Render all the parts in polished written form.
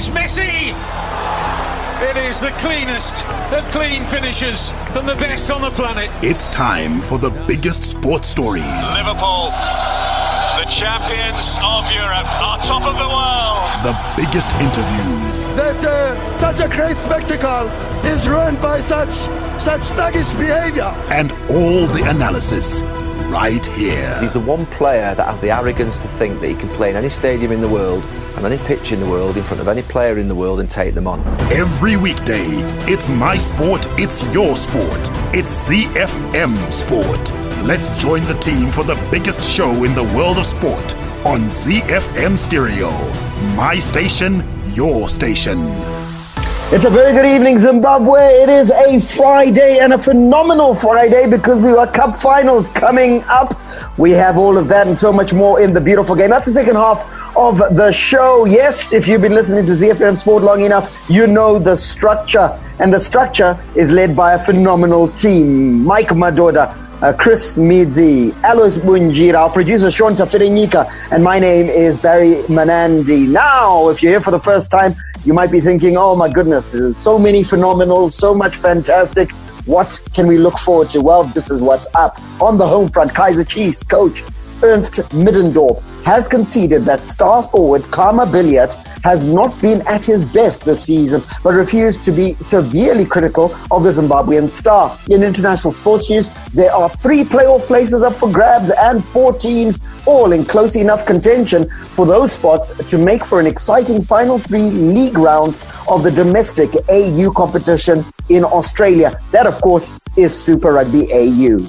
It's Messi! It is the cleanest of clean finishes from the best on the planet. It's time for the biggest sports stories. Liverpool, the champions of Europe, are top of the world. The biggest interviews. That such a great spectacle is ruined by such thuggish behavior. And all the analysis right here. He's the one player that has the arrogance to think that he can play in any stadium in the world and any pitch in the world in front of any player in the world and take them on. Every weekday, it's my sport, it's your sport. It's ZiFM Sport. Let's join the team for the biggest show in the world of sport on ZiFM Stereo. My station, your station. It's a very good evening, Zimbabwe. It is a Friday and a phenomenal Friday because we got cup finals coming up. We have all of that and so much more in the beautiful game. That's the second half of the show. Yes, if you've been listening to ZiFM Sport long enough, you know the structure. And the structure is led by a phenomenal team. Mike Madoda, Chris Midzi, Alois Bunjira, our producer Sean Tafirenyika, and my name is Barry Manandi. Now, if you're here for the first time, you might be thinking, oh my goodness, there's so many phenomenals, so much fantastic. What can we look forward to? Well, this is what's up. On the home front, Kaizer Chiefs coach Ernst Middendorp has conceded that star forward Khama Billiats has not been at his best this season, but refused to be severely critical of the Zimbabwean star. In international sports news, there are 3 playoff places up for grabs and 4 teams all in close enough contention for those spots to make for an exciting final 3 league rounds of the domestic AU competition in Australia. That, of course, is Super Rugby AU.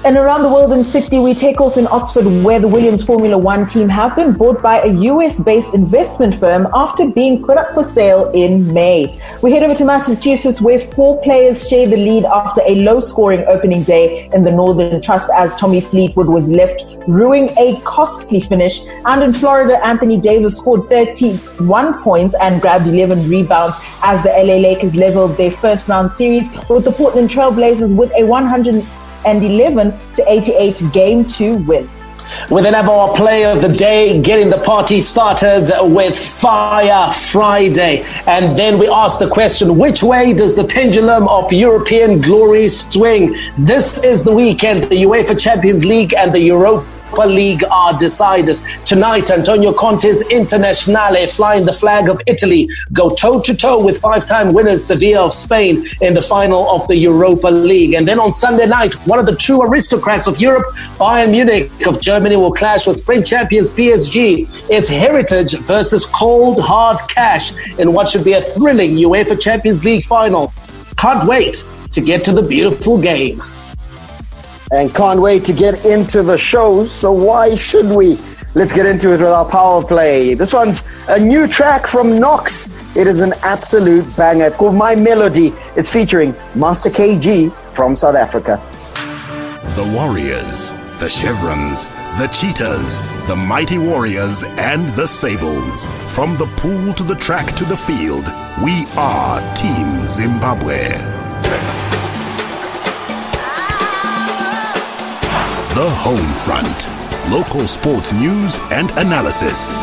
And around the world in 60, we take off in Oxford, where the Williams Formula One team have been bought by a US-based investment firm after being put up for sale in May. We head over to Massachusetts, where 4 players share the lead after a low-scoring opening day in the Northern Trust as Tommy Fleetwood was left ruining a costly finish. And in Florida, Anthony Davis scored 31 points and grabbed 11 rebounds as the LA Lakers leveled their first-round series with the Portland Trail Blazers with a 111-88 Game 2 win. We then have our play of the day, getting the party started with Fire Friday. And then we ask the question, which way does the pendulum of European glory swing? This is the weekend. The UEFA Champions League and the Europa League are decided. Tonight, Antonio Conte's Internazionale, flying the flag of Italy, go toe-to-toe with 5-time winners Sevilla of Spain in the final of the Europa League. And then on Sunday night, one of the true aristocrats of Europe, Bayern Munich of Germany, will clash with French champions PSG. It's heritage versus cold, hard cash in what should be a thrilling UEFA Champions League final. Can't wait to get to the beautiful game. And can't wait to get into the shows, so why should we? Let's get into it with our power play. This one's a new track from Knox. It is an absolute banger. It's called My Melody. It's featuring Master KG from South Africa. The Warriors, the Chevrons, the Cheetahs, the Mighty Warriors, and the Sables. From the pool to the track to the field, we are Team Zimbabwe. The Home Front. Local sports news and analysis.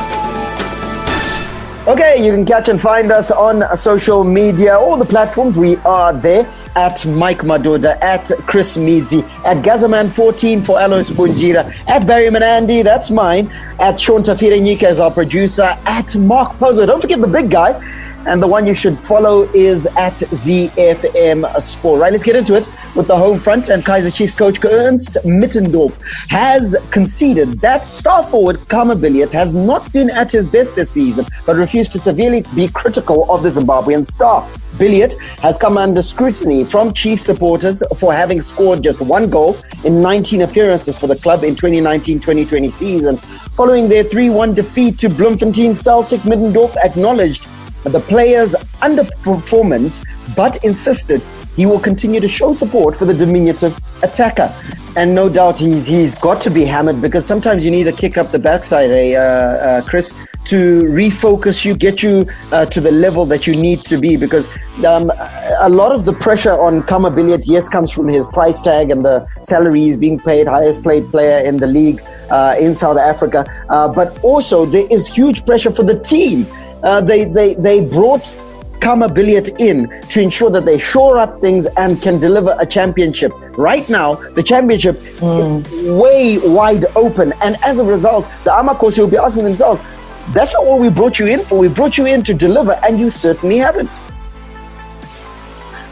Okay, you can catch and find us on social media, all the platforms. We are there at Mike Madoda, at Chris Midzi, at Gazaman14 for Alois Bunjira, at Barry Manandi, that's mine, at Sean Tafirenyika as our producer, at Mark Pozo. Don't forget the big guy. And the one you should follow is at ZiFM Sport. Right, let's get into it with the home front. And Kaizer Chiefs coach Ernst Middendorp has conceded that star forward Khama Billiats has not been at his best this season, but refused to severely be critical of the Zimbabwean star. Billiat has come under scrutiny from Chiefs supporters for having scored just 1 goal in 19 appearances for the club in 2019-2020 season. Following their 3-1 defeat to Bloemfontein Celtic, Middendorp acknowledged the player's underperformance, but insisted he will continue to show support for the diminutive attacker. And no doubt he's got to be hammered, because sometimes you need a kick up the backside, Chris, to refocus you, get you to the level that you need to be, because a lot of the pressure on Khama Billiats, yes, comes from his price tag and the salary he's being paid, highest paid player in the league in South Africa, but also there is huge pressure for the team. they brought Khama Billiats in to ensure that they shore up things and can deliver a championship. Right now, the championship is way wide open. And as a result, the Amakhosi will be asking themselves, that's not what we brought you in for. We brought you in to deliver, and you certainly haven't.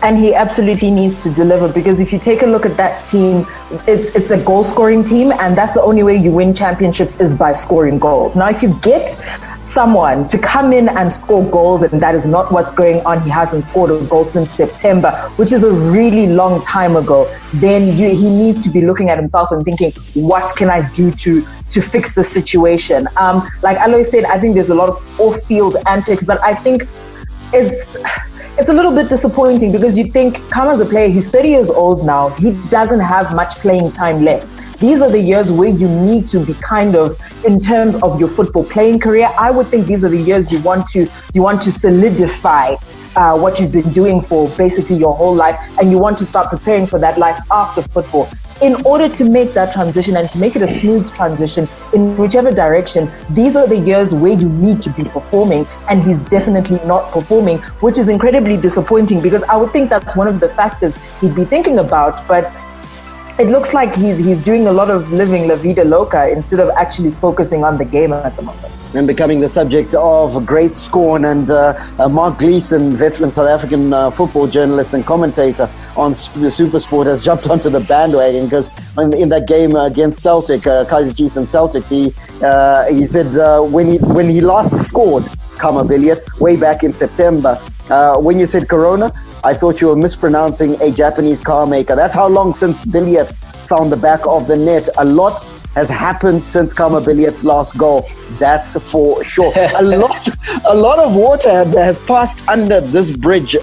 And he absolutely needs to deliver, because if you take a look at that team, it's a goal-scoring team, and that's the only way you win championships is by scoring goals. Now, if you get someone to come in and score goals, and that is not what's going on, he hasn't scored a goal since September, which is a really long time ago, then he needs to be looking at himself and thinking, what can I do to fix the situation? Like Aloy said, I think there's a lot of off-field antics, but I think it's a little bit disappointing, because you think Khama's a player, he's 30 years old now, he doesn't have much playing time left. These are the years where you need to be kind of, in terms of your football playing career, I would think these are the years you want to solidify what you've been doing for basically your whole life, and you want to start preparing for that life after football. In order to make that transition and to make it a smooth transition in whichever direction, these are the years where you need to be performing, and he's definitely not performing, which is incredibly disappointing, because I would think that's one of the factors he'd be thinking about, but it looks like he's doing a lot of living La Vida Loca instead of actually focusing on the game at the moment. And becoming the subject of great scorn. And Mark Gleeson, veteran South African football journalist and commentator on SuperSport, has jumped onto the bandwagon, because in that game against Celtic, Kaizer Chiefs and Celtics, he said when he last scored, Khama Billiats, way back in September, when you said Corona, I thought you were mispronouncing a Japanese car maker. That's how long since Billiat found the back of the net. A lot has happened since Khama Billiats' last goal. That's for sure. A lot of water has passed under this bridge,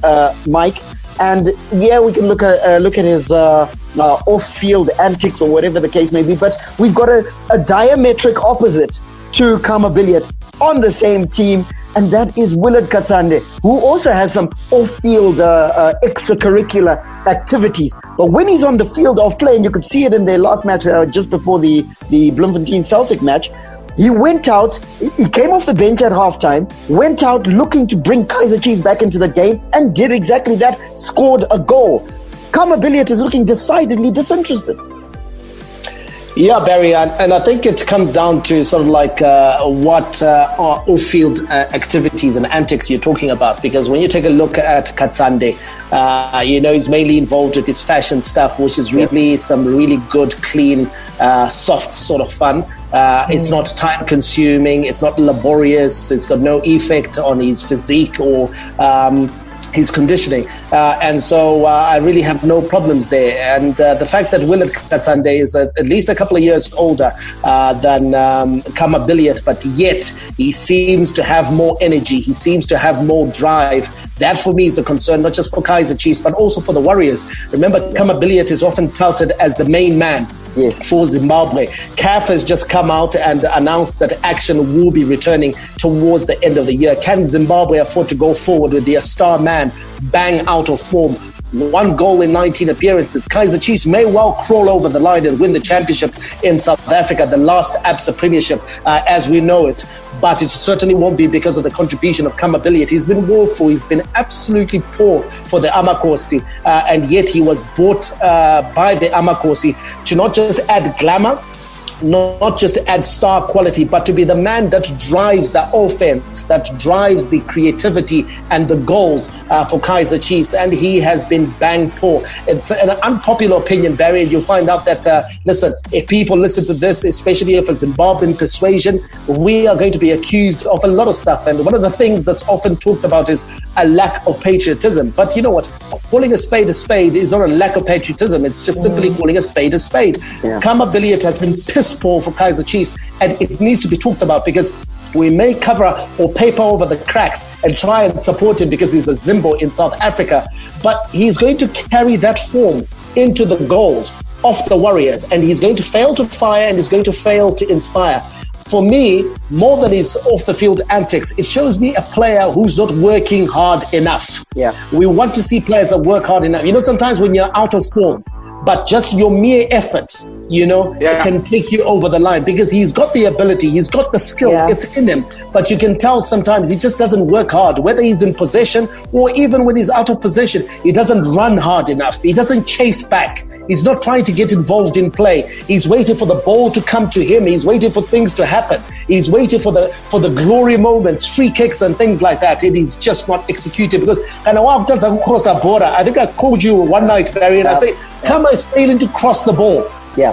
Mike. And yeah, we can look at his off-field antics or whatever the case may be. But we've got a diametric opposite to Khama Billiats on the same team, and that is Willard Katsande, who also has some off-field extracurricular activities. But when he's on the field of play, and you could see it in their last match just before the Bloemfontein Celtic match, he went out, he came off the bench at halftime, went out looking to bring Kaizer Chiefs back into the game, and did exactly that, scored a goal. Khama Billiats is looking decidedly disinterested. Yeah, Barry, and I think it comes down to sort of like what are off-field activities and antics you're talking about. Because when you take a look at Katsande, he's mainly involved with this fashion stuff, which is really some really good, clean, soft sort of fun. It's not time-consuming, it's not laborious, it's got no effect on his physique or his conditioning, and so I really have no problems there. And the fact that Willard Katsande is at least a couple of years older than Khama Billiats, but yet he seems to have more energy, he seems to have more drive. That for me is a concern, not just for Kaizer Chiefs, but also for the Warriors. Remember, Khama Billiats is often touted as the main man. Yes, for Zimbabwe. CAF has just come out and announced that action will be returning towards the end of the year. Can Zimbabwe afford to go forward with their star man bang out of form? 1 goal in 19 appearances. Kaizer Chiefs may well crawl over the line and win the championship in South Africa, the last ABSA Premiership as we know it. But it certainly won't be because of the contribution of Khama Billiats. He's been woeful. He's been absolutely poor for the Amakhosi. And yet he was bought by the Amakhosi to not just add glamour, not just to add star quality, but to be the man that drives the offense, that drives the creativity and the goals for Kaizer Chiefs. And he has been bang poor. It's an unpopular opinion, Barry, and you'll find out that, listen, if people listen to this, especially if it's Zimbabwean persuasion, we are going to be accused of a lot of stuff. And one of the things that's often talked about is a lack of patriotism. But you know what? Calling a spade is not a lack of patriotism. It's just simply calling a spade a spade. Yeah. Khama Billiats has been piss poor for Kaizer Chiefs, and it needs to be talked about, because we may cover or paper over the cracks and try and support him because he's a Zimbo in South Africa, but he's going to carry that form into the gold of the Warriors, and he's going to fail to fire and he's going to fail to inspire. For me, more than his off-the-field antics, it shows me a player who's not working hard enough. Yeah, we want to see players that work hard enough. You know, sometimes when you're out of form, but just your mere effort, can take you over the line, because he's got the ability, he's got the skill, it's in him. But you can tell sometimes he just doesn't work hard, whether he's in possession or even when he's out of possession. He doesn't run hard enough. He doesn't chase back. He's not trying to get involved in play. He's waiting for the ball to come to him. He's waiting for things to happen. He's waiting for the glory moments, free kicks and things like that. It is just not executed, because I think I called you one night, Barry, and I say, Khama is failing to cross the ball. Yeah.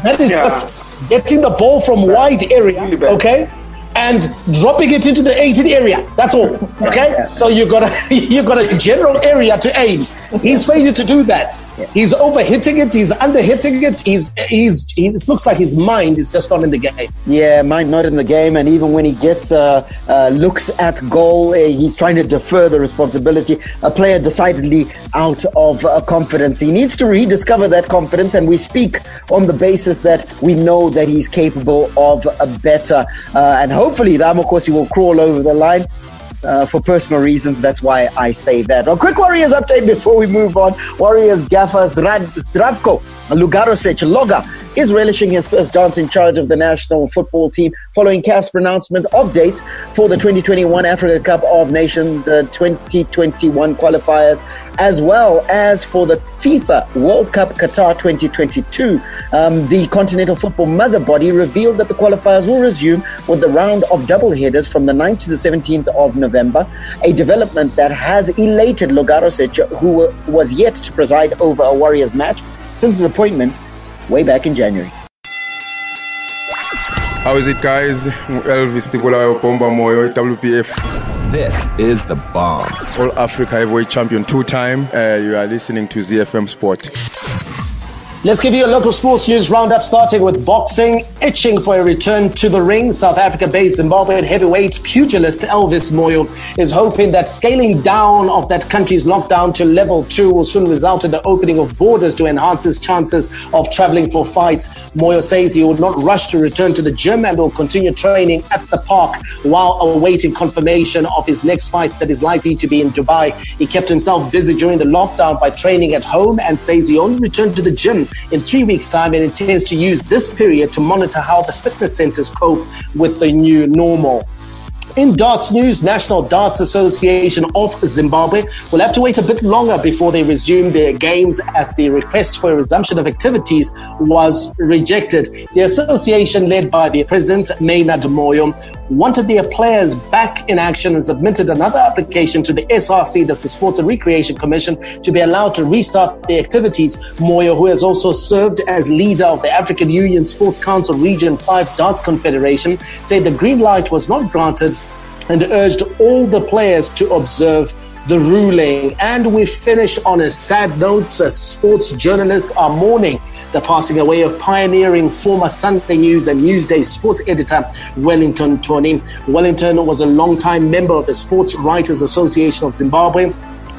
That is just getting the ball from wide area, okay, and dropping it into the 18 area. That's all, okay? So you got a general area to aim. He's failing to do that. He's overhitting it. He's underhitting it. It looks like his mind is just not in the game. Yeah, mind not in the game. And even when he gets looks at goal, he's trying to defer the responsibility. A player decidedly out of confidence. He needs to rediscover that confidence, and we speak on the basis that we know that he's capable of better. And hopefully the Amokosi will crawl over the line. For personal reasons, that's why I say that. A quick Warriors update before we move on. Warriors gaffer Zdravko Lugarosic Loga is relishing his first dance in charge of the national football team following CAF's pronouncement of dates for the 2021 Africa Cup of Nations 2021 qualifiers, as well as for the FIFA World Cup Qatar 2022. The Continental Football Mother Body revealed that the qualifiers will resume with the round of double headers from the 9th to the 17th of November, a development that has elated Lugarosic, who was yet to preside over a Warriors match since his appointment way back in January. How is it, guys? Elvis Tibula Pomba Moyo, WPF. This is The Bomb. All Africa heavyweight champion 2-time. You are listening to ZiFM Sport. Let's give you a local sports news roundup, starting with boxing. Itching for a return to the ring, South Africa-based Zimbabwean heavyweight pugilist Elvis Moyo is hoping that scaling down of that country's lockdown to level 2 will soon result in the opening of borders to enhance his chances of traveling for fights. Moyo says he will not rush to return to the gym and will continue training at the park while awaiting confirmation of his next fight that is likely to be in Dubai. He kept himself busy during the lockdown by training at home and says he only returned to the gym in 3 weeks' time and intends to use this period to monitor how the fitness centers cope with the new normal. In darts news, National Darts Association of Zimbabwe will have to wait a bit longer before they resume their games, as the request for a resumption of activities was rejected. The association, led by their president, Maynard Moyo, wanted their players back in action and submitted another application to the SRC, that's the Sports and Recreation Commission, to be allowed to restart their activities. Moyo, who has also served as leader of the African Union Sports Council Region 5 Darts Confederation, said the green light was not granted and urged all the players to observe the ruling. And we finish on a sad note. Sports journalists are mourning the passing away of pioneering former Sunday News and Newsday sports editor Wellington Tony. Wellington was a long-time member of the Sports Writers Association of Zimbabwe,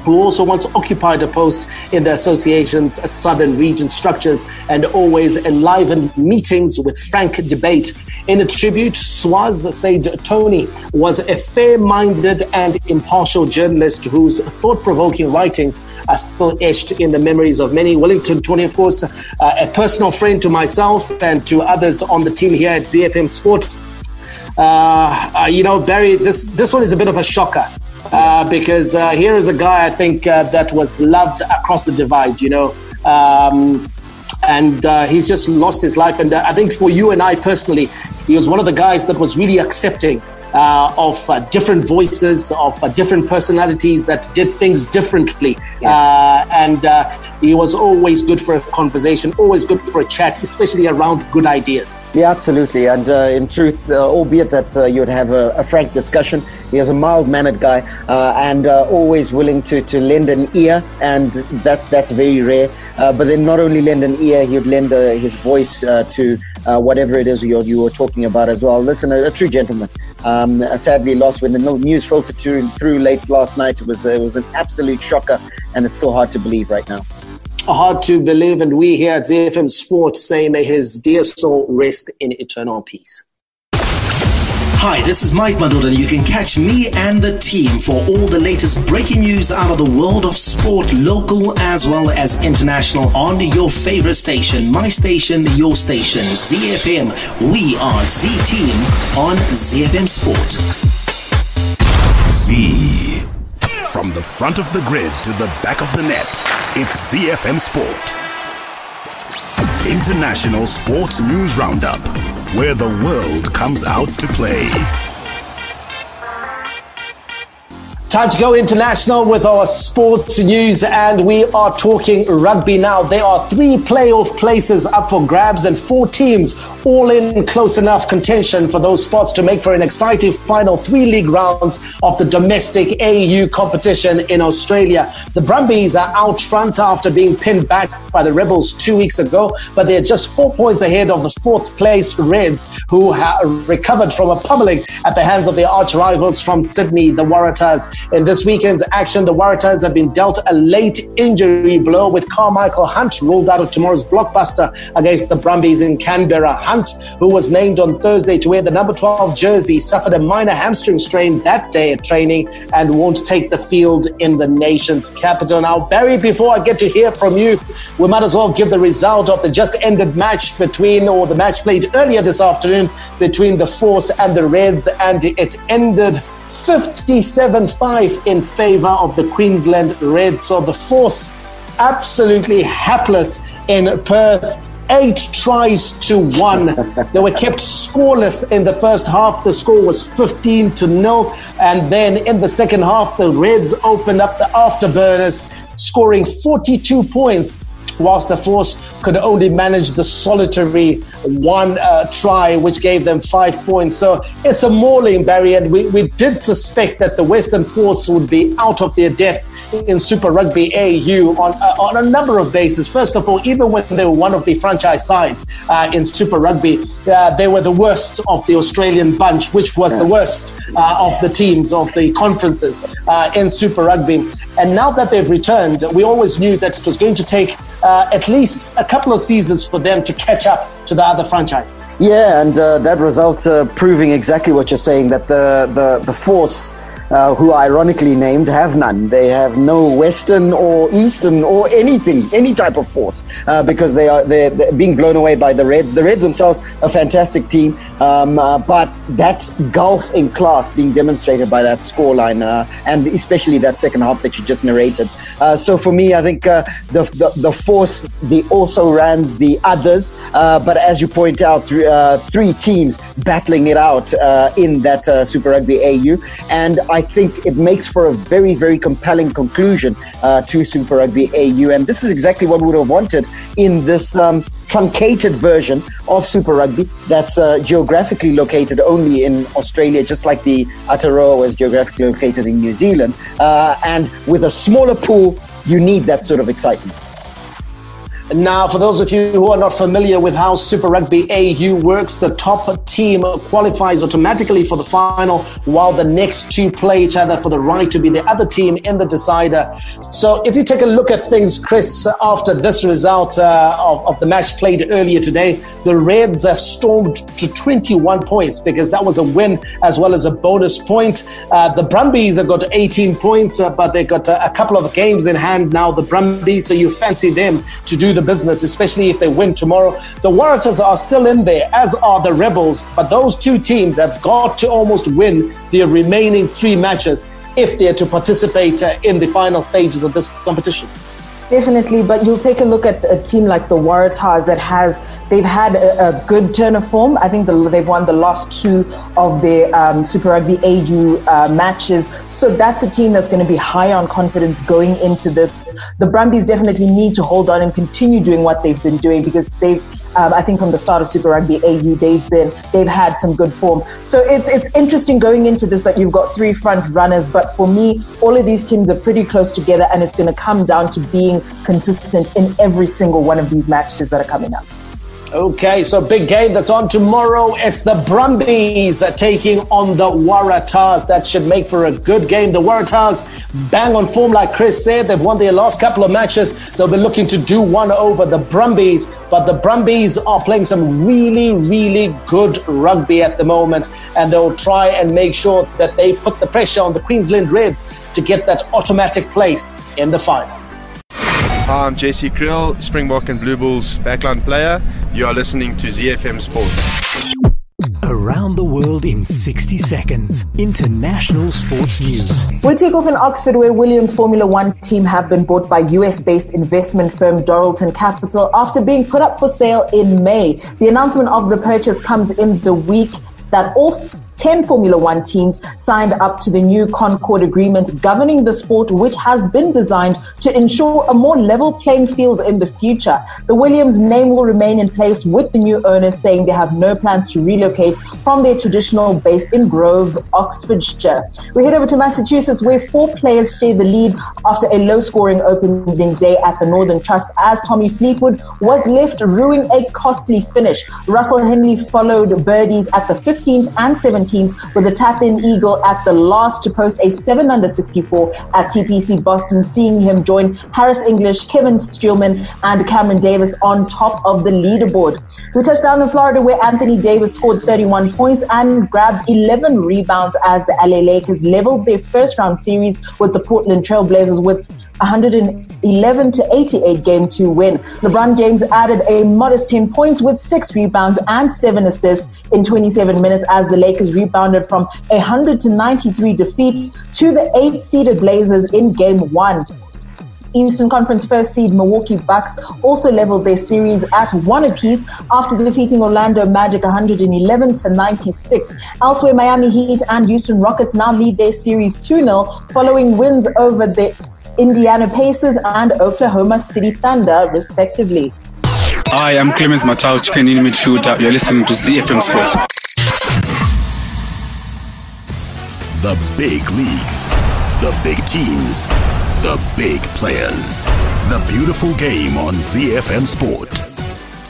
who also once occupied a post in the association's southern region structures and always enlivened meetings with frank debate. In a tribute, Swaz said Tony was a fair-minded and impartial journalist whose thought-provoking writings are still etched in the memories of many. Wellington Tony, of course, a personal friend to myself and to others on the team here at ZiFM Sport. Barry, this one is a bit of a shocker. Because here is a guy, I think, that was loved across the divide, and he's just lost his life. And I think for you and I personally, he was one of the guys that was really accepting of different voices, of different personalities that did things differently. And he was always good for a conversation, always good for a chat, especially around good ideas. Yeah, absolutely. And in truth, albeit that you would have a frank discussion, he was a mild-mannered guy and always willing to lend an ear, and that's very rare. But then not only lend an ear, he would lend his voice to whatever it is you were talking about as well. Listen, a true gentleman. Sadly lost when the news filtered through late last night. It was an absolute shocker, and it's still hard to believe right now. Hard to believe, and we here at ZiFM Sport say may his dear soul rest in eternal peace. Hi, this is Mike Madoda, and you can catch me and the team for all the latest breaking news out of the world of sport, local as well as international, on your favorite station, my station, your station, ZiFM. We are Z-Team on ZiFM Sport. Z. From the front of the grid to the back of the net, it's ZiFM Sport. International Sports News Roundup, where the world comes out to play. Time to go international with our sports news, and we are talking rugby now. There are 3 playoff places up for grabs and 4 teams all in close enough contention for those spots to make for an exciting final 3 league rounds of the domestic AU competition in Australia. The Brumbies are out front after being pinned back by the Rebels 2 weeks ago, but they're just 4 points ahead of the 4th place Reds, who have recovered from a pummeling at the hands of their arch rivals from Sydney, the Waratahs. In this weekend's action, the Waratahs have been dealt a late injury blow with Carmichael Hunt ruled out of tomorrow's blockbuster against the Brumbies in Canberra. Hunt, who was named on Thursday to wear the number 12 jersey, suffered a minor hamstring strain that day at training and won't take the field in the nation's capital. Now, Barry, before I get to hear from you, we might as well give the result of the just ended match the match played earlier this afternoon between the Force and the Reds, and it ended 57-5 in favour of the Queensland Reds. So the Force absolutely hapless in Perth. 8 tries to 1. They were kept scoreless in the first half. The score was 15-0. And then in the second half, the Reds opened up the afterburners, scoring 42 points, whilst the Force could only manage the solitary 1 try, which gave them 5 points. So it's a mauling, Barry, and we did suspect that the Western Force would be out of their depth in Super Rugby AU on a number of bases. First of all, even when they were one of the franchise sides in Super Rugby, they were the worst of the Australian bunch, which was the worst of the teams of the conferences in Super Rugby. And now that they've returned, we always knew that it was going to take at least a couple of seasons for them to catch up to the other franchises. Yeah, and that result proving exactly what you're saying, that the Force, who ironically named, have none. They have no Western or Eastern or anything, any type of force, because they're being blown away by the Reds. The Reds themselves, a fantastic team, but that gulf in class being demonstrated by that scoreline, and especially that second half that you just narrated. So for me, I think the Force, the also-rans, the others, but as you point out, 3 teams battling it out in that Super Rugby AU, and I think it makes for a very, very compelling conclusion to Super Rugby AU. And this is exactly what we would have wanted in this truncated version of Super Rugby that's geographically located only in Australia, just like the Aotearoa was geographically located in New Zealand. And with a smaller pool, you need that sort of excitement. Now, for those of you who are not familiar with how Super Rugby AU works, the top team qualifies automatically for the final, while the next 2 play each other for the right to be the other team in the decider. So if you take a look at things, Chris, after this result of the match played earlier today, the Reds have stormed to 21 points because that was a win as well as a bonus point. The Brumbies have got 18 points, but they've got a couple of games in hand now, the Brumbies, so you fancy them to do the business, especially if they win tomorrow. The Waratahs are still in there, as are the Rebels, but those 2 teams have got to almost win their remaining 3 matches if they're to participate in the final stages of this competition. Definitely, but you'll take a look at a team like the Waratahs they've had a good turn of form. I think they've won the last 2 of their Super Rugby AU matches. So that's a team that's going to be high on confidence going into this. The Brumbies definitely need to hold on and continue doing what they've been doing, because I think from the start of Super Rugby AU, they've had some good form. So it's interesting going into this that you've got 3 front runners, but for me, all of these teams are pretty close together, and it's going to come down to being consistent in every single one of these matches that are coming up. Okay, so big game that's on tomorrow. It's the Brumbies taking on the Waratahs. That should make for a good game. The Waratahs bang on form, like Chris said. They've won their last couple of matches. They'll be looking to do one over the Brumbies. But the Brumbies are playing some really, really good rugby at the moment. And they'll try and make sure that they put the pressure on the Queensland Reds to get that automatic place in the final. I'm JC Krill, Springbok and Blue Bulls backline player. You are listening to ZiFM Sports. Around the world in 60 seconds. International sports news. We'll take off in Oxford, where Williams Formula One team have been bought by US-based investment firm Doralton Capital after being put up for sale in May. The announcement of the purchase comes in the week that all 10 Formula One teams signed up to the new Concord Agreement governing the sport, which has been designed to ensure a more level playing field in the future. The Williams name will remain in place, with the new owners saying they have no plans to relocate from their traditional base in Grove, Oxfordshire. We head over to Massachusetts, where 4 players share the lead after a low-scoring opening day at the Northern Trust, as Tommy Fleetwood was left ruining a costly finish. Russell Henley followed birdies at the 15th and 17th with a tap-in eagle at the last to post a 7-under 64 at TPC Boston, seeing him join Harris English, Kevin Streelman and Cameron Davis on top of the leaderboard. We touched down in Florida, where Anthony Davis scored 31 points and grabbed 11 rebounds as the LA Lakers leveled their first-round series with the Portland Trail Blazers with 111-88 Game 2 win. LeBron James added a modest 10 points with 6 rebounds and 7 assists in 27 minutes as the Lakers rebounded from a 100-93 defeat to the 8-seeded Blazers in Game 1. Eastern Conference first seed Milwaukee Bucks also leveled their series at 1 apiece after defeating Orlando Magic 111-96. Elsewhere, Miami Heat and Houston Rockets now lead their series 2-0 following wins over the Indiana Pacers and Oklahoma City Thunder, respectively. Hi, I'm Clemens Matau, chicken in midfielder. You're listening to ZiFM Sports. The big leagues, the big teams, the big players. The beautiful game on ZiFM Sport.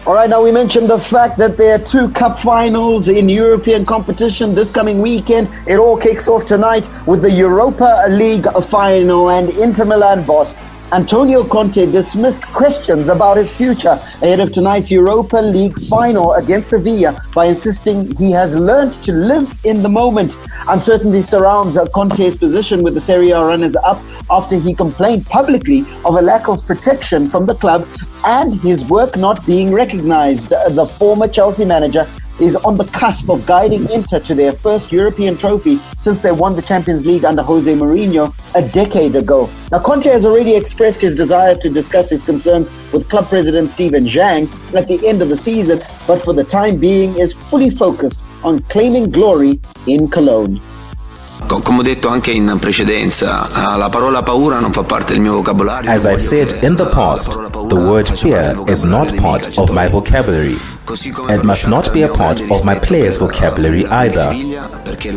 All right, now we mentioned the fact that there are 2 cup finals in European competition this coming weekend. It all kicks off tonight with the Europa League final, and Inter Milan boss Antonio Conte dismissed questions about his future ahead of tonight's Europa League final against Sevilla by insisting he has learned to live in the moment. Uncertainty surrounds Conte's position with the Serie A runners-up after he complained publicly of a lack of protection from the club and his work not being recognized. The former Chelsea manager is on the cusp of guiding Inter to their first European trophy since they won the Champions League under Jose Mourinho a decade ago. Now, Conte has already expressed his desire to discuss his concerns with club president Steven Zhang at the end of the season, but for the time being is fully focused on claiming glory in Cologne. Come ho detto anche in precedenza, la parola paura non fa parte del mio vocabolario. As I've said in the past, the word fear is not part of my vocabulary. It must not be a part of my players' vocabulary either.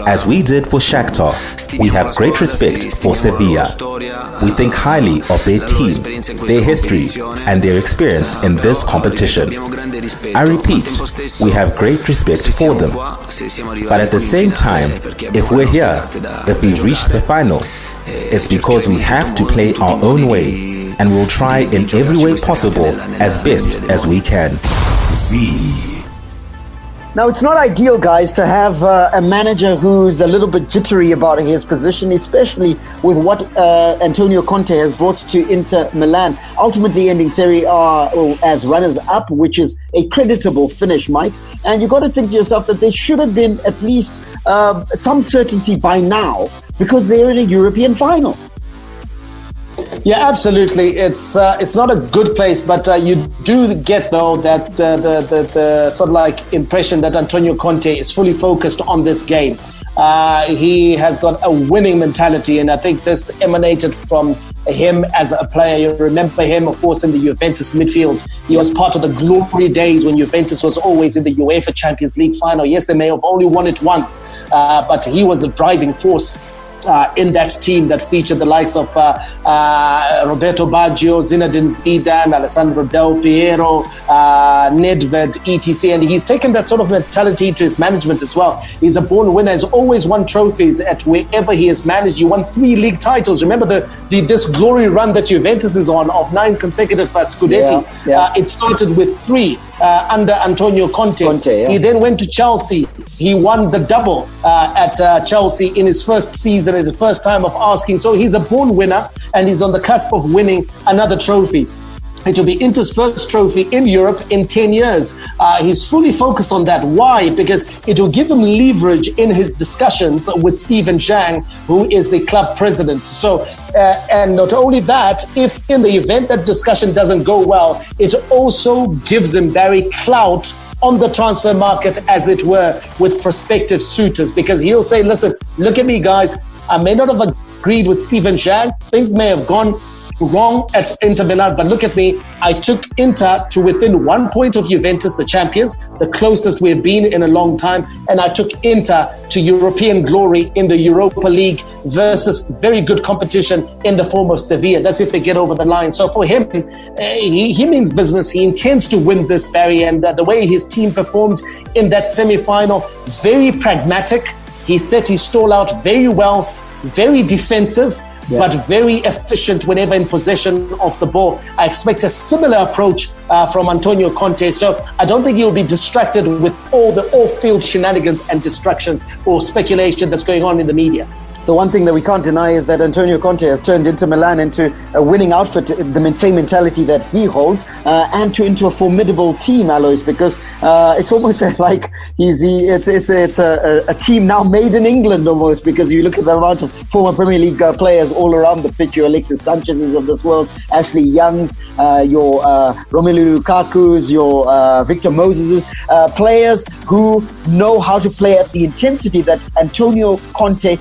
As we did for Shakhtar, we have great respect for Sevilla. We think highly of their team, their history, and their experience in this competition. I repeat, we have great respect for them. But at the same time, if we're here, if we reach the final, it's because we have to play our own way, and we'll try in every way possible as best as we can. Now, it's not ideal, guys, to have a manager who's a little bit jittery about his position, especially with what Antonio Conte has brought to Inter Milan, ultimately ending Serie A as runners-up, which is a creditable finish, Mike. And you've got to think to yourself that there should have been at least some certainty by now, because they're in a European final. Yeah, absolutely. It's not a good place, but you do get, though, that the sort of like impression that Antonio Conte is fully focused on this game. He has got a winning mentality, and I think this emanated from him as a player. You remember him, of course, in the Juventus midfield. He was part of the glory days when Juventus was always in the UEFA Champions League final. Yes, they may have only won it once, but he was a driving force in that team that featured the likes of Roberto Baggio, Zinedine Zidane, Alessandro Del Piero, Nedved, etc. And he's taken that sort of mentality to his management as well. He's a born winner. He's always won trophies at wherever he has managed. He won 3 league titles. Remember this glory run that Juventus is on of 9 consecutive Scudetti. It started with 3 under Antonio Conte. He then went to Chelsea. He won the double at Chelsea in his first season, at the first time of asking. So he's a born winner, and he's on the cusp of winning another trophy. It will be Inter's first trophy in Europe in 10 years. He's fully focused on that. Why? Because it will give him leverage in his discussions with Stephen Zhang, who is the club president. So, and not only that, if in the event that discussion doesn't go well, it also gives him very clout on the transfer market, as it were, with prospective suitors, because he'll say, listen, look at me, guys. I may not have agreed with Stephen Zhang. Things may have gone wrong at Inter Milan, but look at me. I took Inter to within 1 point of Juventus, the champions, the closest we've been in a long time, and I took Inter to European glory in the Europa League versus very good competition in the form of Sevilla. That's if they get over the line. So for him, he means business. He intends to win this, Barry, and the way his team performed in that semi-final, very pragmatic. He set his stall out very well, very defensive, but very efficient whenever in possession of the ball. I expect a similar approach from Antonio Conte. So I don't think he'll be distracted with all the off-field shenanigans and distractions or speculation that's going on in the media. The one thing that we can't deny is that Antonio Conte has turned Inter Milan into a winning outfit, the same mentality that he holds, and into a formidable team, Alois, because it's almost like it's a team now made in England almost, because you look at the amount of former Premier League players all around the pitch, your Alexis Sanchez's of this world, Ashley Young's, your Romelu Lukaku's, your Victor Moses's, players who know how to play at the intensity that Antonio Conte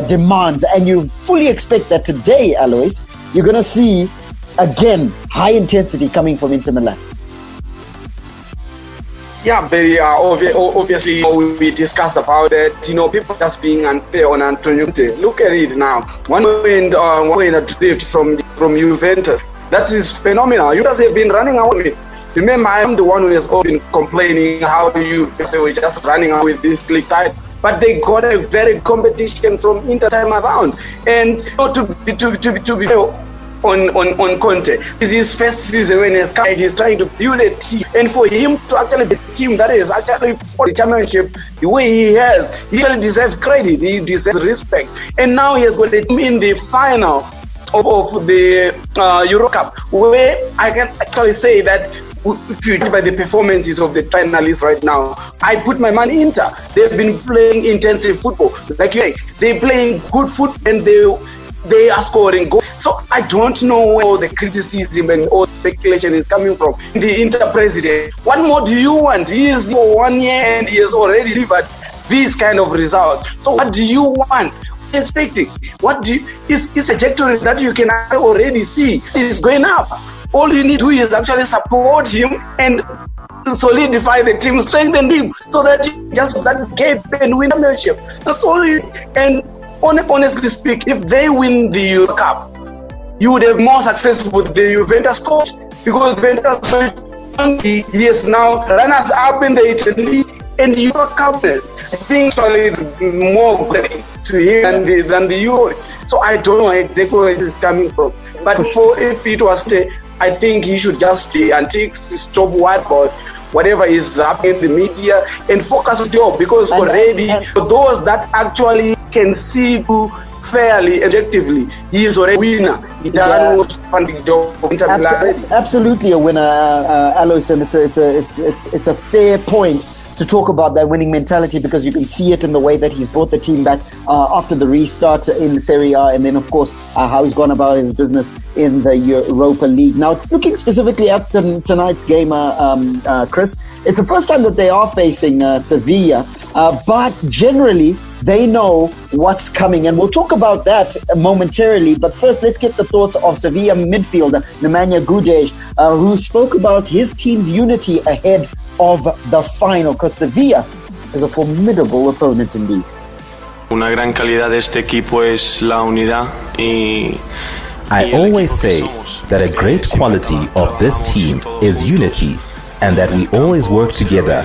demands, and you fully expect that today, Alois, you're going to see again high intensity coming from Inter Milan. Yeah, very obviously we discussed about it. People just being unfair on Antonio Conte. Look at it now. One win achieved from Juventus. That is phenomenal. You guys have been running away. Remember, I am the one who has been complaining how you say we're just running out with this league title. But they got a very competition from Inter time around, and to be on Conte, this is his first season when he's trying to build a team, and for him to actually be a team that is actually for the championship the way he has, he really deserves credit, he deserves respect, and now he has got a team in the final of the Euro Cup, where I can actually say that. If you look by the performances of the finalists right now, I put my money Inter. They've been playing intensive football. Like they're playing good football and they are scoring goals. So I don't know where all the criticism and all the speculation is coming from. The Inter president, what more do you want? He is for 1 year and he has already delivered these kind of results. So what do you want? Expecting? What do you, it's a trajectory that you can already see is going up. All you need to do is actually support him and solidify the team, strengthen him, so that you just that gap and win the championship. That's all. And honestly speaking, if they win the Euro Cup, you would have more success with the Juventus coach, because Juventus he is now runners up in the Italy and Euro Cup. I think it's more great to him than the Euro. So I don't know exactly where it is coming from. But if it was to, I think he should just stay antiques, stop about whatever is happening in the media and focus on the job, because already for those that actually can see fairly, objectively, he is already a winner. He doesn't the job. Absolutely a winner, Alois, and it's a fair point to talk about that winning mentality, because you can see it in the way that he's brought the team back after the restart in Serie A, and then of course how he's gone about his business in the Europa League. Now, looking specifically at tonight's game, Chris, it's the first time that they are facing Sevilla, but generally they know what's coming, and we'll talk about that momentarily. But first, let's get the thoughts of Sevilla midfielder Nemanja Gudež, who spoke about his team's unity ahead of the final, because Sevilla is a formidable opponent indeed. Una gran calidad de este equipo es la unidad y I always say that a great quality of this team is unity and that we always work together,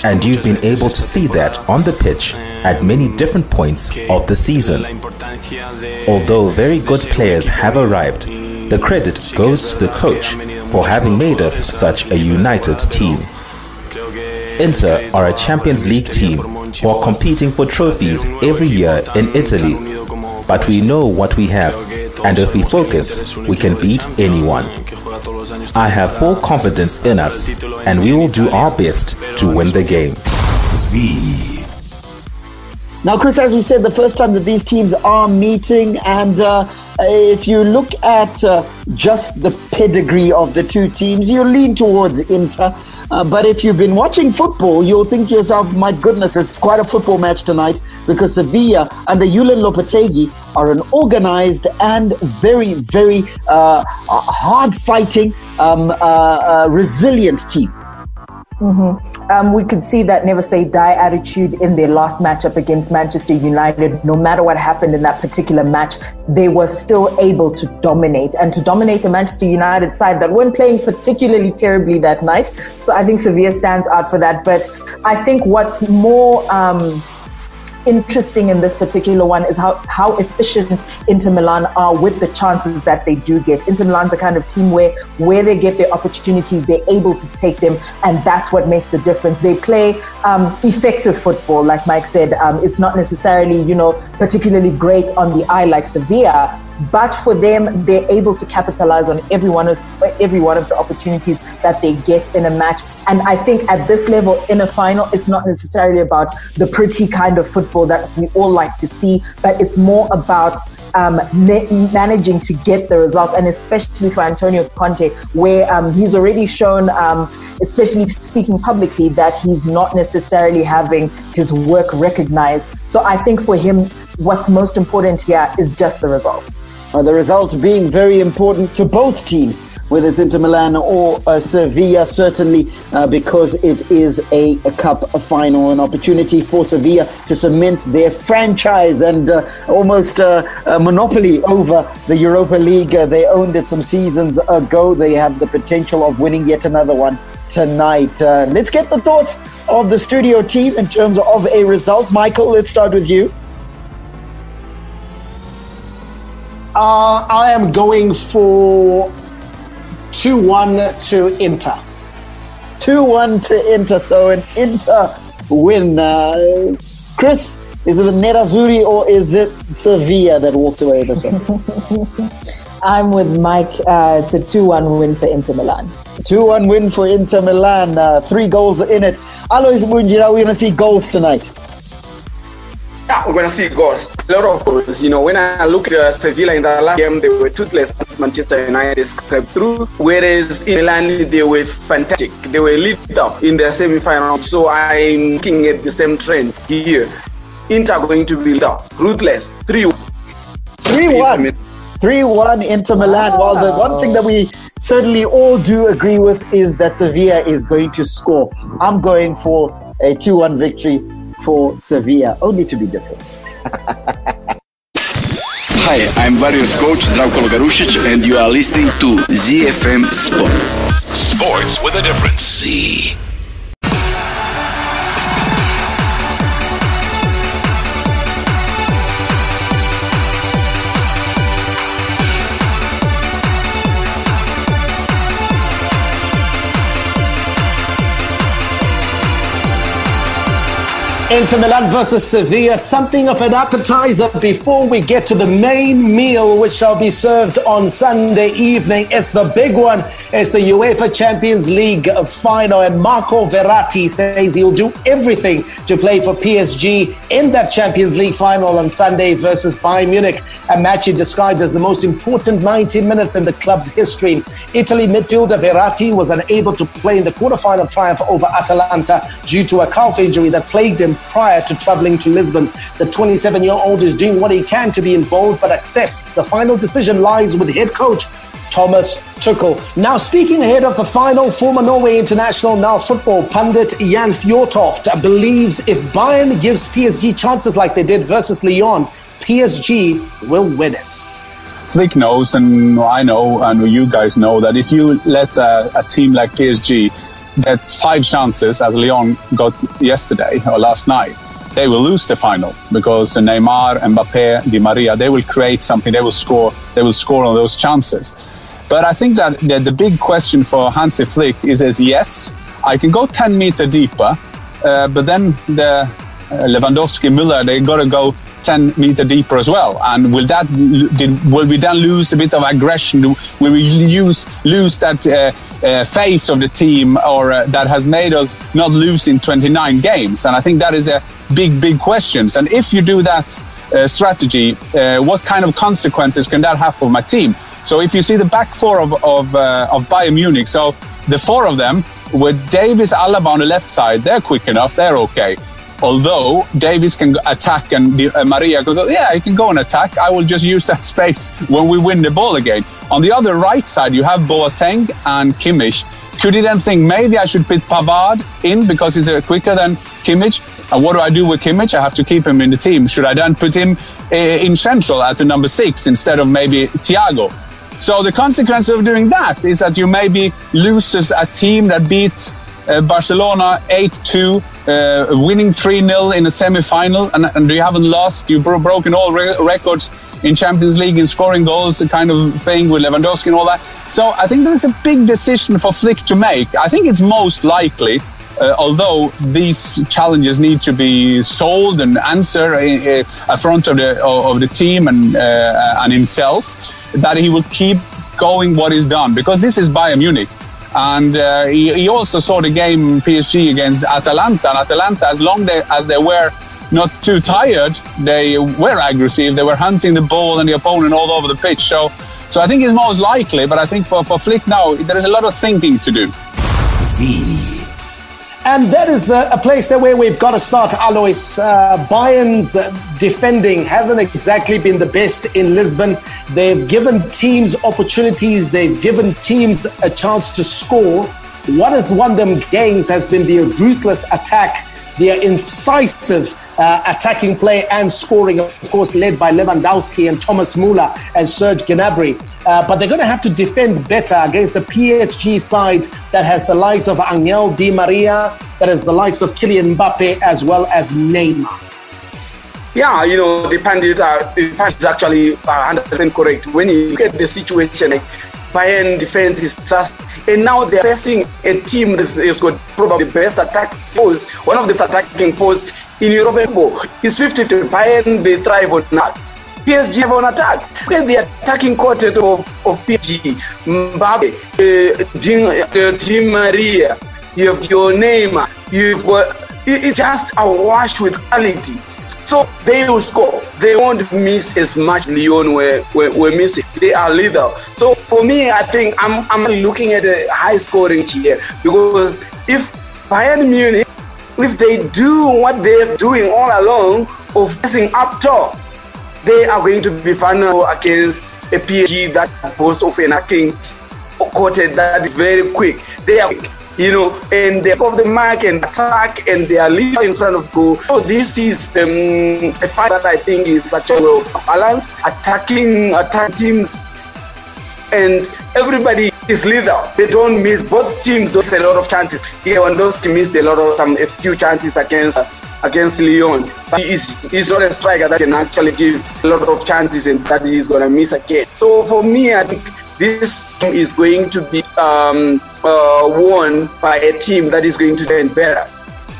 and you've been able to see that on the pitch at many different points of the season. Although very good players have arrived, the credit goes to the coach for having made us such a united team. Inter are a Champions League team who are competing for trophies every year in Italy, but we know what we have, and if we focus, we can beat anyone. I have full confidence in us, and we will do our best to win the game. Z. Now, Chris, as we said, the first time that these teams are meeting, and if you look at just the pedigree of the two teams, you lean towards Inter. But if you've been watching football, you'll think to yourself, my goodness, it's quite a football match tonight, because Sevilla under Julen Lopetegui are an organized and very, very hard-fighting, resilient team. We could see that never say die attitude in their last matchup against Manchester United. No matter what happened in that particular match, they were still able to dominate, and to dominate a Manchester United side that weren't playing particularly terribly that night. So I think Sevilla stands out for that. But I think what's more interesting in this particular one is how efficient Inter Milan are with the chances that they do get. Inter Milan's the kind of team where they get their opportunities, they're able to take them, and that's what makes the difference. They play effective football, like Mike said. It's not necessarily, particularly great on the eye like Sevilla, but for them, they're able to capitalize on every one of the opportunities that they get in a match. And I think at this level, in a final, it's not necessarily about the pretty kind of football that we all like to see, but it's more about managing to get the results, and especially for Antonio Conte, where he's already shown, especially speaking publicly, that he's not necessarily having his work recognized. So I think for him, what's most important here is just the result. The result being very important to both teams, whether it's Inter Milan or Sevilla, certainly because it is a cup final, an opportunity for Sevilla to cement their franchise and almost a monopoly over the Europa League. They owned it some seasons ago. They have the potential of winning yet another one tonight. Let's get the thoughts of the studio team in terms of a result. Michael, let's start with you. I am going for 2-1 to Inter. 2-1 to Inter, so an Inter win. Chris, is it the Nerazzurri or is it Sevilla that walks away with this one? I'm with Mike. It's a 2-1 win for Inter Milan. 2-1 win for Inter Milan. 3 goals in it. Alois Munjira, we're going to see goals tonight. Yeah, we're going to see goals. A lot of goals. When I look at Sevilla in the last game, they were toothless as Manchester United scraped through. Whereas in Milan, they were fantastic. They were leader in their semi-final. So I'm looking at the same trend here. Inter going to be leader. Ruthless. 3-1. 3-1. 3-1 Inter Milan. Well, the one thing that we certainly all do agree with is that Sevilla is going to score. I'm going for a 2-1 victory for Sevilla, only to be different. Hi, I'm Vario's coach Zdravko Logarušić, and you are listening to ZiFM Sport. Sports with a difference. Z. Inter Milan versus Sevilla, something of an appetizer before we get to the main meal, which shall be served on Sunday evening. It's the big one. It's the UEFA Champions League final, and Marco Verratti says he'll do everything to play for PSG in that Champions League final on Sunday versus Bayern Munich, a match he described as the most important 90 minutes in the club's history. Italy midfielder Verratti was unable to play in the quarterfinal triumph over Atalanta due to a calf injury that plagued him prior to travelling to Lisbon. The 27-year-old is doing what he can to be involved, but accepts the final decision lies with head coach Thomas Tuchel. Now, speaking ahead of the final, former Norway international, now football pundit Jan Fjortoft believes if Bayern gives PSG chances like they did versus Lyon, PSG will win it. Flick knows, and I know, and you guys know, that if you let a team like PSG get 5 chances, as Lyon got yesterday or last night, they will lose the final, because Neymar, Mbappe, Di Maria, they will create something, they will score on those chances. But I think that the big question for Hansi Flick is yes, I can go 10 meter deeper, but then the Lewandowski, Müller, they got to go 10 meter deeper as well. And will we then lose a bit of aggression? Will we lose that face of the team, or that has made us not lose in 29 games? And I think that is a big question. And if you do that strategy, what kind of consequences can that have for my team? So if you see the back four of Bayern Munich, so the 4 of them with Davies, Alaba on the left side, they're quick enough, they're okay. Although Davies can attack and Maria can go, yeah, he can go and attack. I will just use that space when we win the ball again. On the other right side, you have Boateng and Kimmich. Could he then think, maybe I should put Pavard in because he's quicker than Kimmich? And what do I do with Kimmich? I have to keep him in the team. Should I then put him in central at the number 6 instead of maybe Thiago? So the consequence of doing that is that you maybe loses a team that beats Barcelona 8-2, winning 3-0 in a semi-final, and you haven't lost. You've broken all records in Champions League in scoring goals, the kind of thing with Lewandowski and all that. So I think there's a big decision for Flick to make. I think it's most likely, although these challenges need to be solved and answered in front of the team and himself, that he will keep going what he's done, because this is Bayern Munich. And he also saw the game PSG against Atalanta. And Atalanta, as long as they were not too tired, they were aggressive. They were hunting the ball and the opponent all over the pitch. So I think it's most likely. But I think for Flick now, there is a lot of thinking to do. And that is a place there where we've got to start, Alois. Bayern's defending hasn't exactly been the best in Lisbon. They've given teams opportunities. They've given teams a chance to score. What has won them games has been their ruthless attack, their incisive attacking play and scoring, of course, led by Lewandowski and Thomas Müller and Serge Gnabry. But they're going to have to defend better against the PSG side that has the likes of Angel Di Maria, that has the likes of Kylian Mbappe, as well as Neymar. Yeah, the pundit is actually 100% correct. When you look at the situation, Bayern defense is just, and now they're facing a team that has got probably the best attacking force, one of the attacking force in European football. It's 50-50. Bayern, they thrive on that. PSG have on attack. Look at the attacking quartet of PSG. Mbappe, Di Maria, you have your Neymar, it's just awash with quality. So they will score. They won't miss as much. Lyon were missing. They are lethal. So for me, I think I'm looking at a high scoring here, because if Bayern Munich, if they do what they're doing all along of pressing up top, they are going to be vulnerable against a PSG that boasts of an attacking quartet that is very quick. They are quick, and they're off the mark and attack, and they are leaving in front of goal. So this is a fight that I think is actually well balanced, attacking teams, and everybody is lethal. They don't miss. Both teams don't miss a lot of chances. Lewandowski missed a few chances against Lyon. But he's not a striker that can actually give a lot of chances and that he's going to miss again. So for me, I think this game is going to be won by a team that is going to defend better,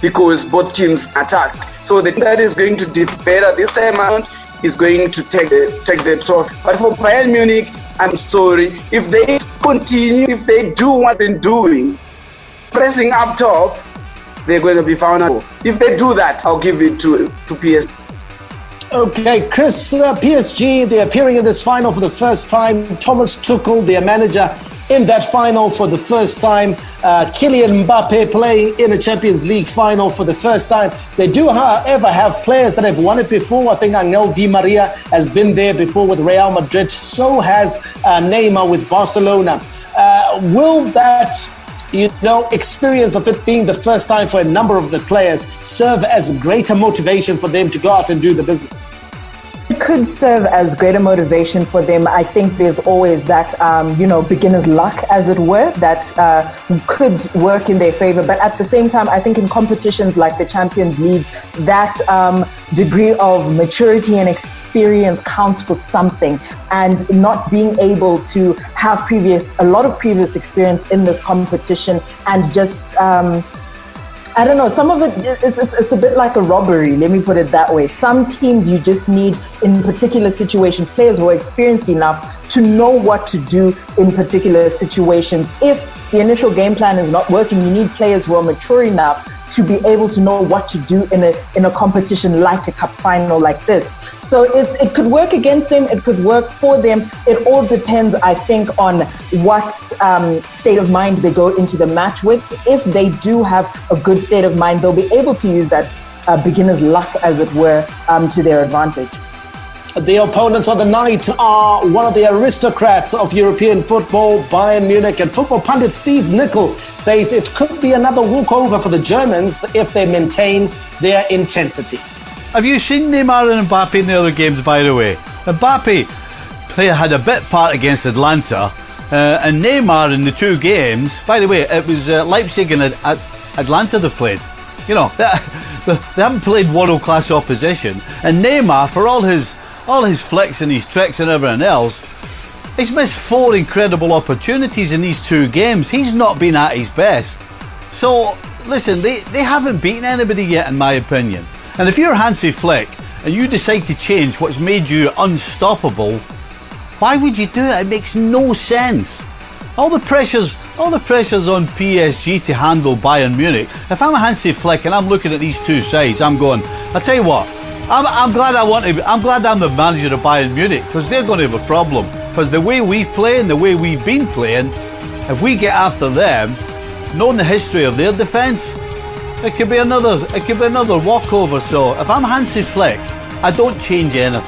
because both teams attack. So the team that is going to defend better this time around is going to take the trophy. But for Bayern Munich, I'm sorry, if they continue, if they do what they're doing, pressing up top, they're going to be found out. If they do that, I'll give it to PSG. Okay, Chris, PSG, they're appearing in this final for the first time. Thomas Tuchel, their manager, in that final for the first time. Kylian Mbappe playing in a Champions League final for the first time. They do, however, have players that have won it before. I think Angel Di Maria has been there before with Real Madrid. So has Neymar with Barcelona. Will that experience of it being the first time for a number of the players serve as greater motivation for them to go out and do the business? It could serve as greater motivation for them. I think there's always that, beginner's luck, as it were, that could work in their favor. But at the same time, I think in competitions like the Champions League, that degree of maturity and experience counts for something. And not being able to have a lot of previous experience in this competition and just... I don't know, some of it's a bit like a robbery, let me put it that way. Some teams you just need, in particular situations, players who are experienced enough to know what to do in particular situations. If the initial game plan is not working, you need players who are mature enough to be able to know what to do in a competition like a cup final like this. So it could work against them, it could work for them. It all depends, I think, on what state of mind they go into the match with. If they do have a good state of mind, they'll be able to use that beginner's luck, as it were, to their advantage. The opponents of the night are one of the aristocrats of European football, Bayern Munich, and football pundit Steve Nicol says it could be another walkover for the Germans if they maintain their intensity. Have you seen Neymar and Mbappe in the other games, by the way? Mbappe had a bit part against Atlanta, and Neymar in the two games, by the way, it was Leipzig and Atlanta they've played. You know, they haven't played world-class opposition. And Neymar, for all his flicks and his tricks and everything else, he's missed 4 incredible opportunities in these 2 games. He's not been at his best. So, listen, they haven't beaten anybody yet, in my opinion. And if you're Hansi Flick and you decide to change what's made you unstoppable, why would you do it? It makes no sense. All the pressure's on PSG to handle Bayern Munich. If I'm a Hansi Flick and I'm looking at these 2 sides, I'm going, I'll tell you what, I'm glad I'm the manager of Bayern Munich, because they're going to have a problem. Because the way we play and the way we've been playing, if we get after them, knowing the history of their defence, it could be another walkover. So if I'm Hansi Flick, I don't change anything.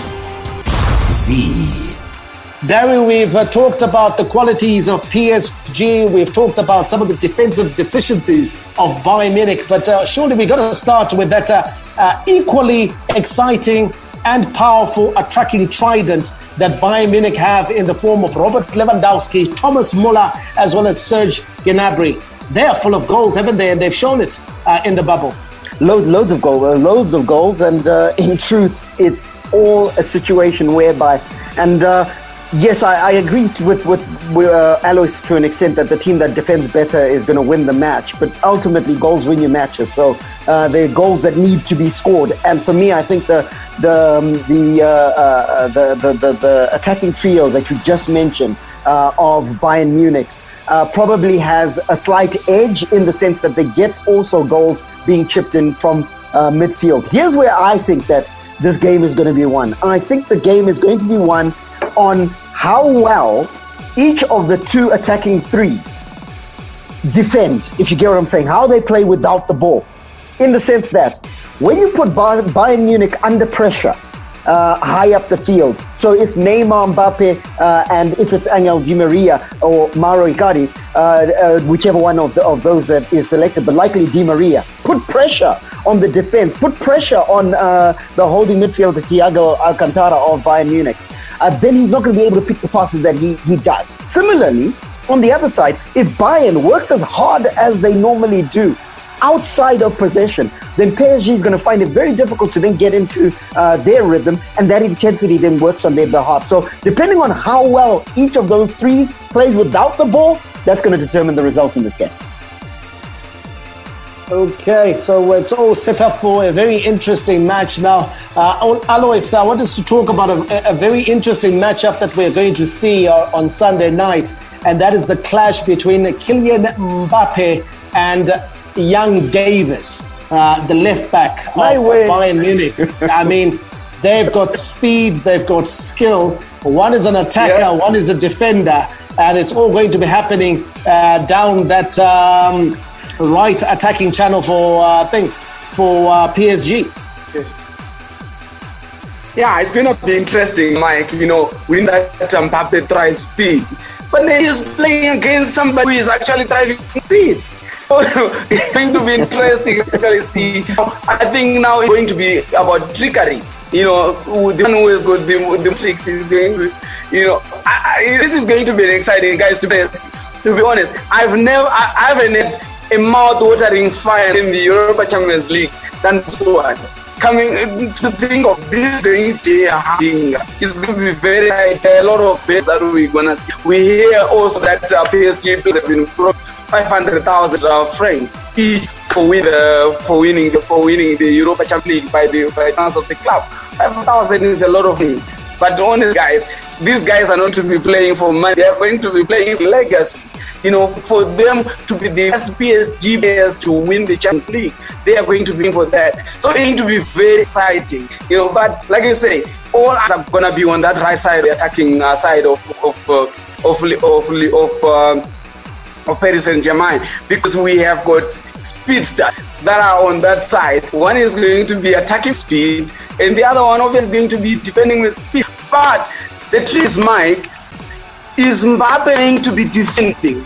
Barry, we've talked about the qualities of PSG. We've talked about some of the defensive deficiencies of Bayern Munich. But surely we've got to start with that equally exciting and powerful attacking trident that Bayern Munich have in the form of Robert Lewandowski, Thomas Muller, as well as Serge Gnabry. They are full of goals, haven't they? And they've shown it in the bubble. Loads of goals, and in truth, it's all a situation whereby, and yes, I agree with Alois to an extent that the team that defends better is going to win the match. But ultimately, goals win your matches. So they're goals that need to be scored. And for me, I think the attacking trio that you just mentioned of Bayern Munich's probably has a slight edge in the sense that they get also goals being chipped in from midfield. Here's where I think that this game is going to be won. I think the game is going to be won on how well each of the 2 attacking threes defend, if you get what I'm saying, how they play without the ball. In the sense that when you put Bayern Munich under pressure, high up the field. So if Neymar, Mbappe, and if it's Angel Di Maria or Mauro Icardi, whichever one of those that is selected, but likely Di Maria, put pressure on the defense, put pressure on the holding midfielder Thiago Alcantara of Bayern Munich, then he's not going to be able to pick the passes that he does. Similarly, on the other side, if Bayern works as hard as they normally do outside of possession, then PSG is going to find it very difficult to then get into their rhythm, and that intensity then works on their behalf. So depending on how well each of those threes plays without the ball, that's going to determine the result in this game. Okay, so it's all set up for a very interesting match now. Alois, I want us to talk about a very interesting matchup that we're going to see on Sunday night, and that is the clash between Kylian Mbappe and Young Davis, the left back of Bayern Munich. I mean, They've got speed, they've got skill. One is an attacker, one is a defender, and it's all going to be happening down that right attacking channel for PSG. Yeah, it's going to be interesting, Mike. You know, when that Mbappe tries speed, but then he's playing against somebody who is actually trying speed. It's going to be interesting to actually see. I think now it's going to be about trickery. You know, the one who has got the tricks is going to, you know, this is going to be exciting, guys. To be honest, I haven't had a mouth-watering fire in the Europa Champions League than this one. Coming to think of this going to be happening, it's going to be very high. A lot of bets that we're going to see. We hear also that PSG players have been broke 500,000 francs each for winning the Europa Champions League by the fans of the club. 5,000 is a lot of money. But honestly, guys, these guys are not to be playing for money. They are going to be playing for legacy. You know, for them to be the best PSG players to win the Champions League, they are going to be for that. So it's going to be very exciting. You know, but like I say, all eyes are going to be on that right side, the attacking side of Paris Saint-Germain, because we have got speedsters that are on that side. One is going to be attacking speed, and the other one obviously is going to be defending with speed. But the trick is, Mike, is Mbappe going to be defending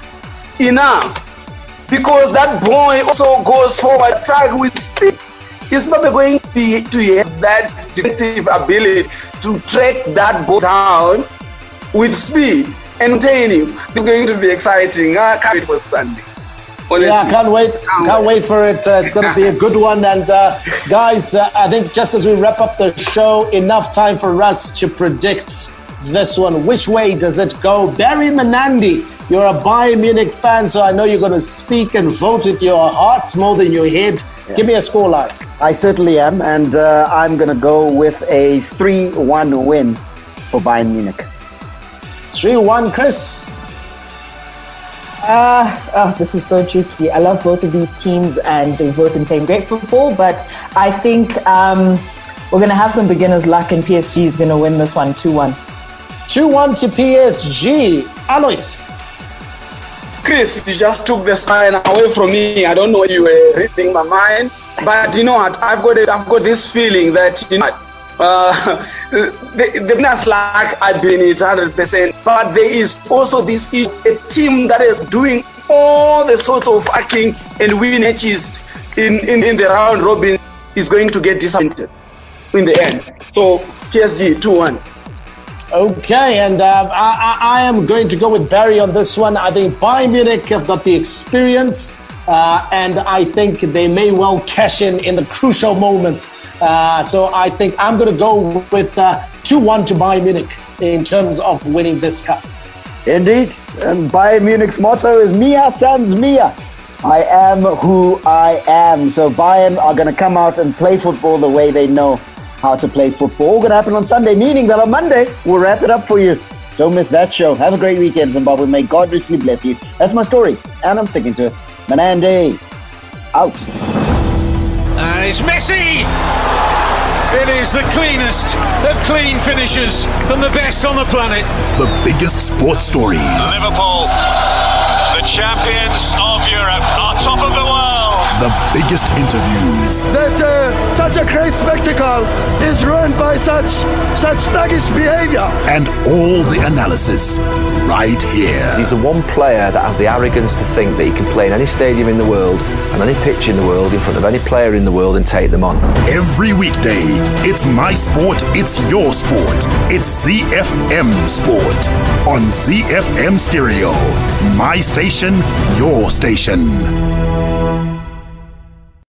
enough? Because that boy also goes forward, attack with speed. Is Mbappe going to have that defensive ability to track that ball down with speed and contain him? It's going to be exciting. I can't wait for Sunday. Honestly. Yeah, can't wait for it. It's going to be a good one. And guys, I think just as we wrap up the show, enough time for us to predict this one. Which way does it go? Barry Menandi, you're a Bayern Munich fan, so I know you're going to speak and vote with your heart more than your head. Yeah. Give me a scoreline. I certainly am, and I'm going to go with a 3-1 win for Bayern Munich. 3-1, Chris. This is so tricky. I love both of these teams and they've both been playing great football, but I think we're going to have some beginner's luck and PSG is going to win this one 2-1. 2-1 to PSG. Alois. Chris, you just took the sign away from me. I don't know if you were reading my mind, but you know what? I've got this feeling that, you know, the winners luck, I believe it 100%. But there is also this issue, a team that is doing all the sorts of hacking and winning matches in the round robin is going to get disappointed in the end. So PSG 2-1. Okay, and I am going to go with Barry on this one. I think Bayern Munich have got the experience, and I think they may well cash in the crucial moments. So I think I'm going to go with 2-1 to Bayern Munich in terms of winning this cup. Indeed, and Bayern Munich's motto is Mia sans Mia. I am who I am. So Bayern are going to come out and play football the way they know how to play football. All going to happen on Sunday, meaning that on Monday, we'll wrap it up for you. Don't miss that show. Have a great weekend, Zimbabwe. May God richly bless you. That's my story, and I'm sticking to it. Menandi, out. And it's Messi! It is the cleanest of clean finishes from the best on the planet. The biggest sports stories. Liverpool, the champions of Europe, are top of the world. The biggest interviews. That such a great spectacle is ruined by such thuggish behavior. And all the analysis right here. He's the one player that has the arrogance to think that he can play in any stadium in the world and any pitch in the world in front of any player in the world and take them on. Every weekday, it's my sport, it's your sport. It's ZiFM Sport on ZiFM Stereo. My station, your station.